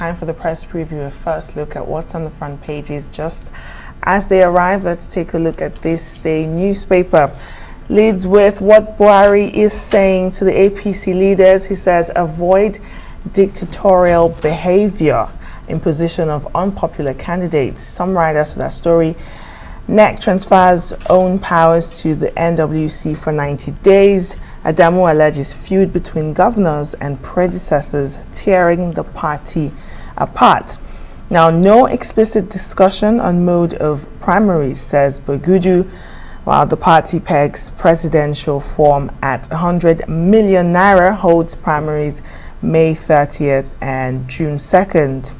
time for the press preview. A first look at what's on the front pages just as they arrive. Let's take a look at this day newspaper. Leads with what Buhari is saying to the APC leaders. He says, avoid dictatorial behavior, imposition of unpopular candidates. Some writers to that story. NEC transfers own powers to the NWC for 90 days. Adamu alleges feud between governors and predecessors tearing the party apart. Now, no explicit discussion on mode of primaries, says Bogudu, while the party pegs presidential form at 100 million naira, holds primaries May 30th and June 2nd.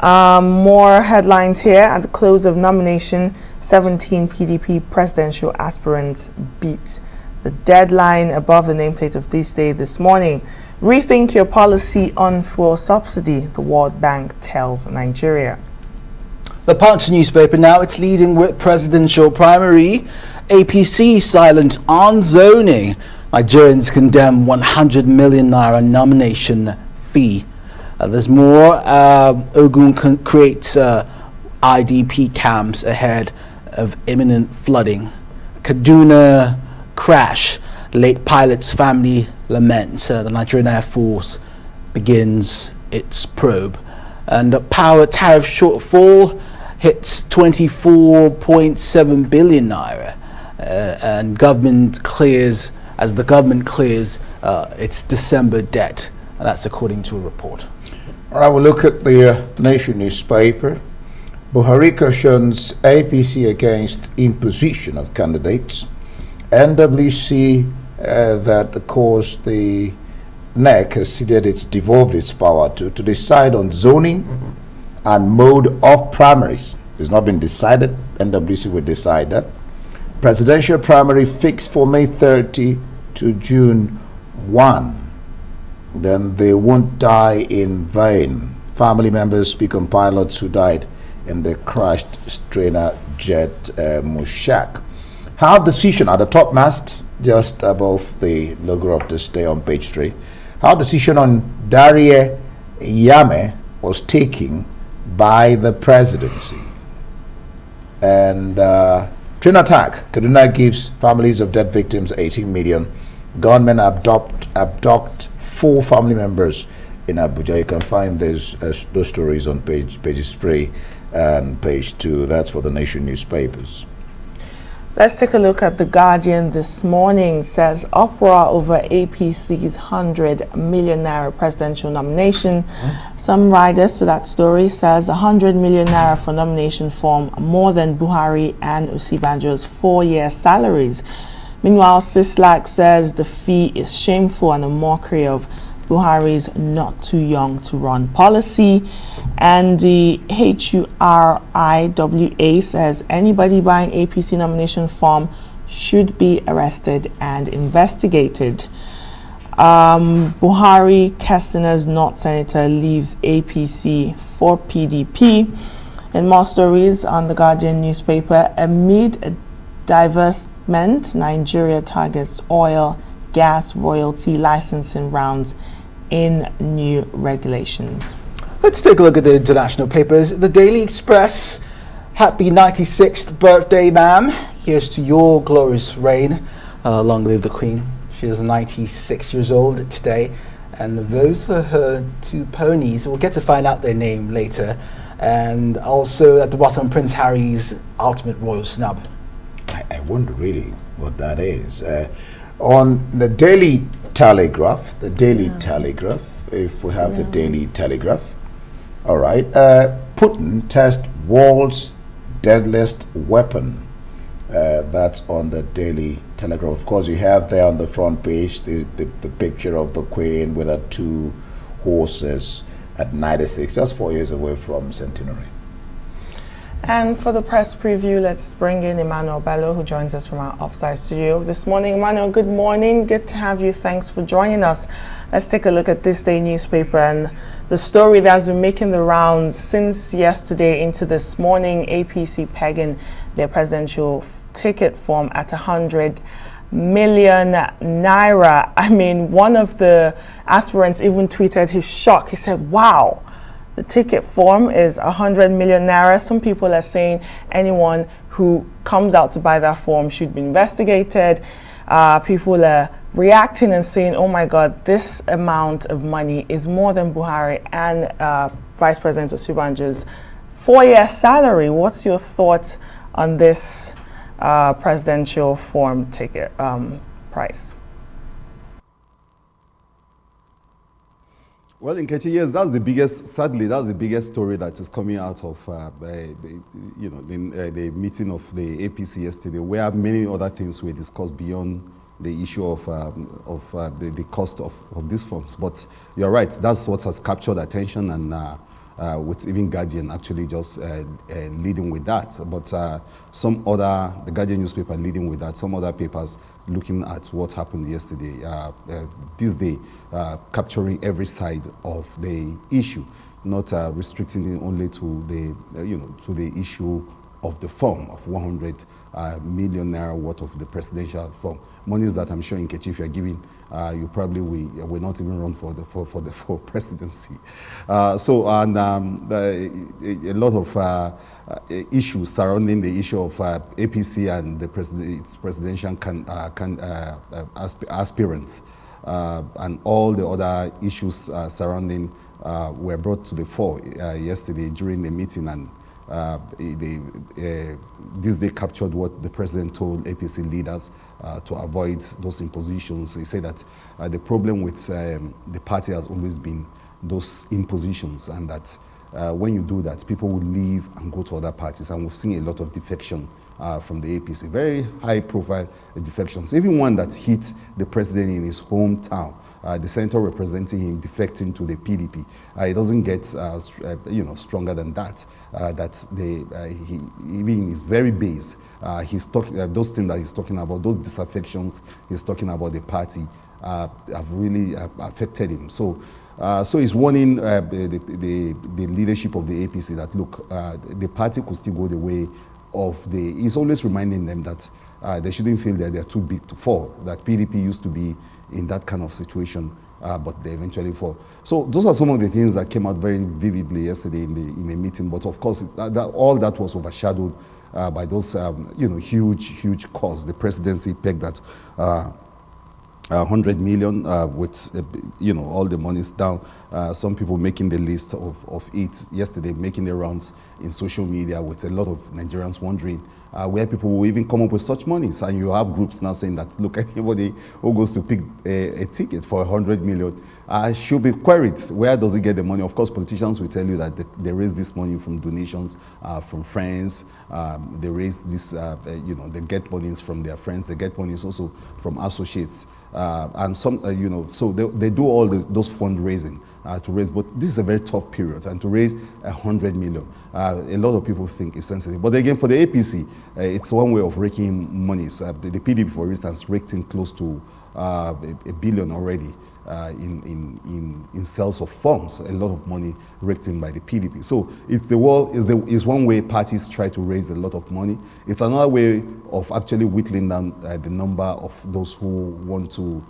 More headlines here. At the close of nomination, 17 PDP presidential aspirants beat the deadline. Above the nameplate of this day this morning, rethink your policy on fuel subsidy, the World Bank tells Nigeria. The Punch newspaper now, it's leading with presidential primary. APC silent on zoning. Nigerians condemn 100 million naira nomination fee. There's more. Ogun creates IDP camps ahead of imminent flooding. Kaduna crash. Late pilot's family laments. The Nigerian Air Force begins its probe. And the power tariff shortfall hits 24.7 billion naira. And government clears, as the government clears its December debt. And that's according to a report. All right, we'll look at the Nation newspaper. Buhari cautions APC against imposition of candidates. NWC, that of course the NEC has ceded devolved its power to decide on zoning and mode of primaries. It's not been decided. NWC will decide that. Presidential primary fixed for May 30 to June 1. Then they won't die in vain. Family members speak on pilots who died in the crashed strainer jet Mushak. How decision at the topmast, just above the logo of this day on page 3, how decision on Darie Yame was taken by the presidency. And train attack. Kaduna gives families of dead victims 18 million. Gunmen abduct 4 family members in Abuja. You can find those stories on pages 3 and page 2. That's for the Nation newspapers. Let's take a look at The Guardian this morning. It says uproar over APC's 100 million naira presidential nomination. Some riders to that story says 100 million naira for nomination form, more than Buhari and Osibanjo's 4-year salaries. Meanwhile, Sislak says the fee is shameful and a mockery of Buhari's not too young to run policy. And the HURIWA says anybody buying APC nomination form should be arrested and investigated. Buhari, Kestner's North Senator, leaves APC for PDP. And more stories on The Guardian newspaper. Amid a divestment, Nigeria targets oil, gas royalty licensing rounds in new regulations. Let's take a look at the international papers. The Daily Express, happy 96th birthday, ma'am. Here's to your glorious reign. Long live the Queen. She is 96 years old today. And those are her 2 ponies. We'll get to find out their name later. And also at the bottom, Prince Harry's ultimate royal snub. I wonder really what that is. On the Daily Telegraph, if we have the Daily Telegraph, all right, Putin tests world's deadliest weapon. That's on the Daily Telegraph. Of course, you have there on the front page the picture of the Queen with her 2 horses at 96, just 4 years away from centenary. And for the press preview, let's bring in Emmanuel Bello, who joins us from our offsite studio this morning. Emmanuel, good morning. Good to have you. Thanks for joining us. Let's take a look at this day newspaper and the story that's been making the rounds since yesterday into this morning. APC pegging their presidential ticket form at 100 million naira. I mean, one of the aspirants even tweeted his shock. He said, wow, the ticket form is 100 million naira. Some people are saying anyone who comes out to buy that form should be investigated. People are reacting and saying, oh my God, this amount of money is more than Buhari and Vice President Osinbajo's 4-year salary. What's your thoughts on this presidential form ticket price? Well, in Nkechi, yes, that's the biggest. Sadly, that's the biggest story that is coming out of the meeting of the APC yesterday, where many other things were discussed beyond the issue of the cost of these forms. But you're right, that's what has captured attention, and with even Guardian actually just leading with that. But the Guardian newspaper leading with that, some other papers looking at what happened yesterday, this day, capturing every side of the issue, not restricting it only to the issue of the form of 100 million naira worth of the presidential form. Monies that I'm sure, Nkechi, if you're giving, you probably will not even run for presidency. A lot of issues surrounding the issue of APC and its presidential aspirants, and all the other issues surrounding were brought to the fore yesterday during the meeting, and this day captured what the president told APC leaders to avoid those impositions. He said that the problem with the party has always been those impositions, and that when you do that, people will leave and go to other parties. And we've seen a lot of defection from the APC, very high profile defections, even one that hit the president in his hometown. The senator representing him defecting to the PDP. It doesn't get stronger than that. He even in his very base, he's talking those things that he's talking about, those disaffections he's talking about the party, have really affected him. So he's warning the leadership of the APC that look, the party could still go the way of he's always reminding them that they shouldn't feel that they're too big to fall, that PDP used to be in that kind of situation, but they eventually fall. So those are some of the things that came out very vividly yesterday in the meeting. But of course, all that was overshadowed by those huge costs. The presidency pegged at 100 million with all the monies down. Some people making the list of it yesterday, making the rounds in social media, with a lot of Nigerians wondering where people will even come up with such monies. And you have groups now saying that, look, anybody who goes to pick a ticket for 100 million should be queried. Where does he get the money? Of course, politicians will tell you that they raise this money from donations, from friends. They raise this, they get monies from their friends. They get monies also from associates. And some, so they do all those fundraising to raise. But this is a very tough period. And to raise 100 million, a lot of people think is sensitive. But again, for the APC, it's one way of raking monies. The PDP, for instance, raked in close to $1 billion already. In sales of forms, a lot of money raked in by the PDP. So it's one way parties try to raise a lot of money. It's another way of actually whittling down the number of those who want to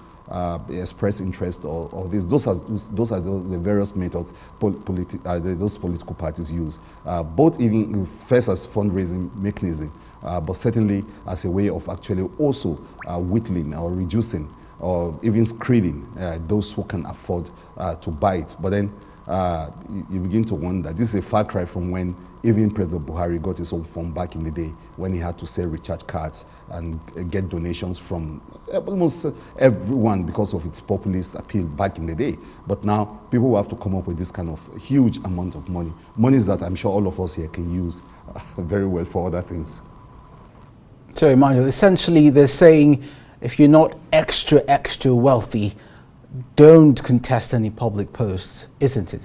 express interest or this. Those are the various methods those political parties use. Both even first as fundraising mechanism, but certainly as a way of actually also whittling or reducing or even screening those who can afford to buy it. But then you begin to wonder, this is a far cry from when even President Buhari got his own form back in the day, when he had to sell recharge cards and get donations from almost everyone because of its populist appeal back in the day. But now people will have to come up with this kind of huge amount of money. Monies that I'm sure all of us here can use very well for other things. So Emmanuel, essentially they're saying, if you're not extra wealthy, don't contest any public posts, isn't it?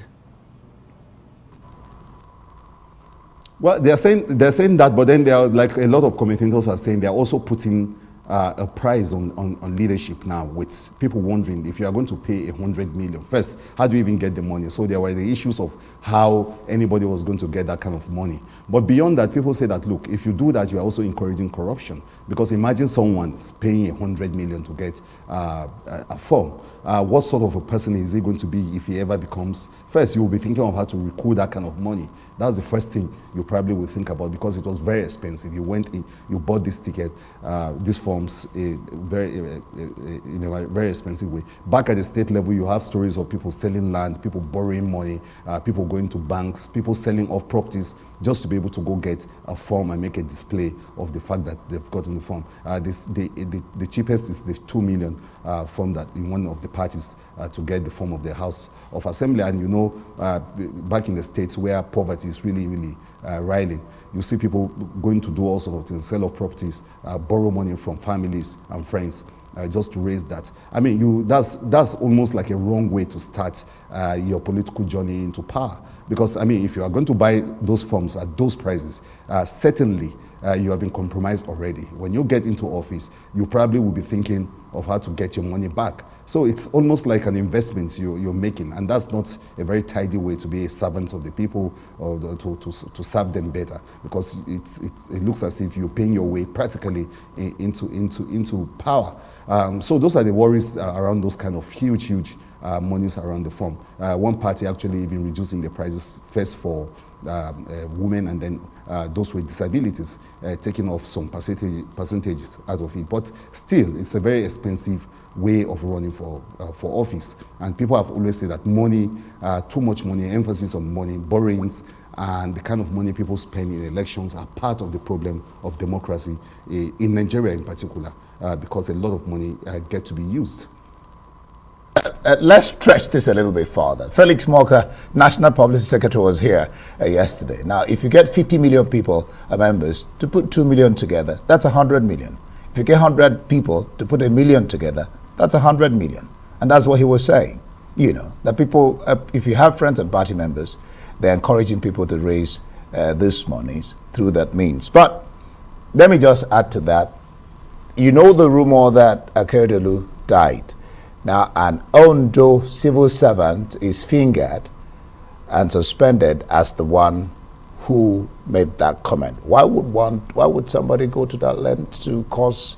Well, they're saying that, but then they are, like a lot of commentators are saying, they're also putting a prize on leadership now, with people wondering if you are going to pay 100 million. First, how do you even get the money? So there were the issues of how anybody was going to get that kind of money. But beyond that, people say that, look, if you do that, you are also encouraging corruption. Because imagine someone's paying 100 million to get a form. What sort of a person is he going to be if he ever becomes? First, you will be thinking of how to recoup that kind of money. That's the first thing you probably will think about, because it was very expensive. You went in, you bought this ticket, these forms, in a very expensive way. Back at the state level, you have stories of people selling land, people borrowing money, people going to banks, people selling off properties just to be able to go get a form and make a display of the fact that they've gotten the form. The cheapest is the 2 million form that in one of the parties to get the form of the House of Assembly. And you know, back in the States where poverty is really, really riling, you see people going to do all sorts of things, sell off properties, borrow money from families and friends, just to raise that. I mean, that's almost like a wrong way to start your political journey into power. Because, I mean, if you are going to buy those forms at those prices, certainly you have been compromised already. When you get into office, you probably will be thinking of how to get your money back. So it's almost like an investment you're making, and that's not a very tidy way to be a servant of the people or to serve them better, because it looks as if you're paying your way practically into power. So those are the worries around those kind of huge monies around the form. One party actually even reducing the prices first for women, and then those with disabilities, taking off some percentages out of it. But still, it's a very expensive way of running for office. And people have always said that money, too much money, emphasis on money, borrowings, and the kind of money people spend in elections are part of the problem of democracy in Nigeria in particular, because a lot of money get to be used. Let's stretch this a little bit further. Felix Moka, National Publicity Secretary, was here yesterday. Now, if you get 50 million people, members, to put 2 million together, that's 100 million. If you get 100 people to put 1 million together, that's 100 million. And that's what he was saying. You know, that people, if you have friends and party members, they're encouraging people to raise these monies through that means. But let me just add to that. You know the rumor that Akeredolu died. Now, an Ondo civil servant is fingered and suspended as the one who made that comment. Why would somebody go to that length to cause,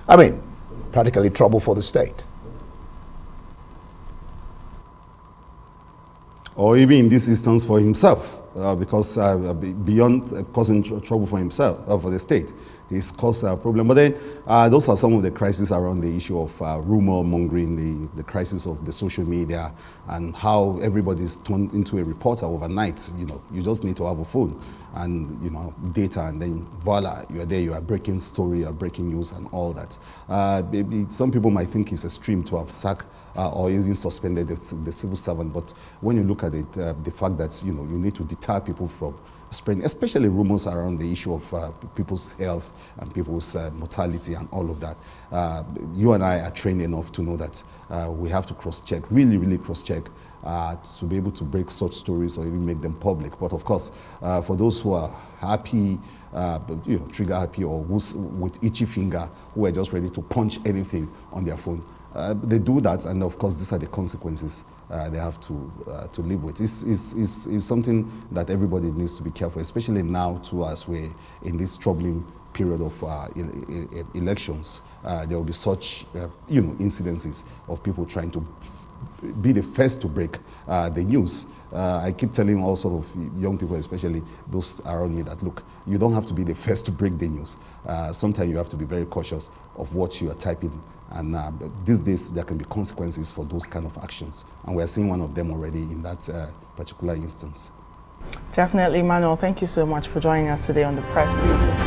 I mean, practically trouble for the state? Or even in this instance for himself, because beyond causing trouble for himself, for the state, he's caused a problem. But then those are some of the crises around the issue of rumor mongering, the crisis of the social media, and how everybody's turned into a reporter overnight. You know, you just need to have a phone and, you know, data, and then voila, you are there, you are breaking story, you are breaking news and all that. Maybe some people might think it's extreme to have sacked or even suspended the civil servant, but when you look at it, the fact that, you know, you need to deter people from spreading, especially rumors around the issue of people's health and people's mortality and all of that. You and I are trained enough to know that we have to cross-check, really cross-check, to be able to break such stories or even make them public. But of course, for those who are happy, you know, trigger happy, or who's with itchy finger, who are just ready to punch anything on their phone, they do that, and of course these are the consequences they have to live with. It's something that everybody needs to be careful, especially now too, as we're in this troubling period of elections. There will be such you know, incidences of people trying to be the first to break the news. I keep telling all sort of young people, especially those around me, that look, you don't have to be the first to break the news. Sometimes you have to be very cautious of what you are typing. And these days, there can be consequences for those kind of actions. And we're seeing one of them already in that particular instance. Definitely, Manuel. Thank you so much for joining us today on the Press Brief.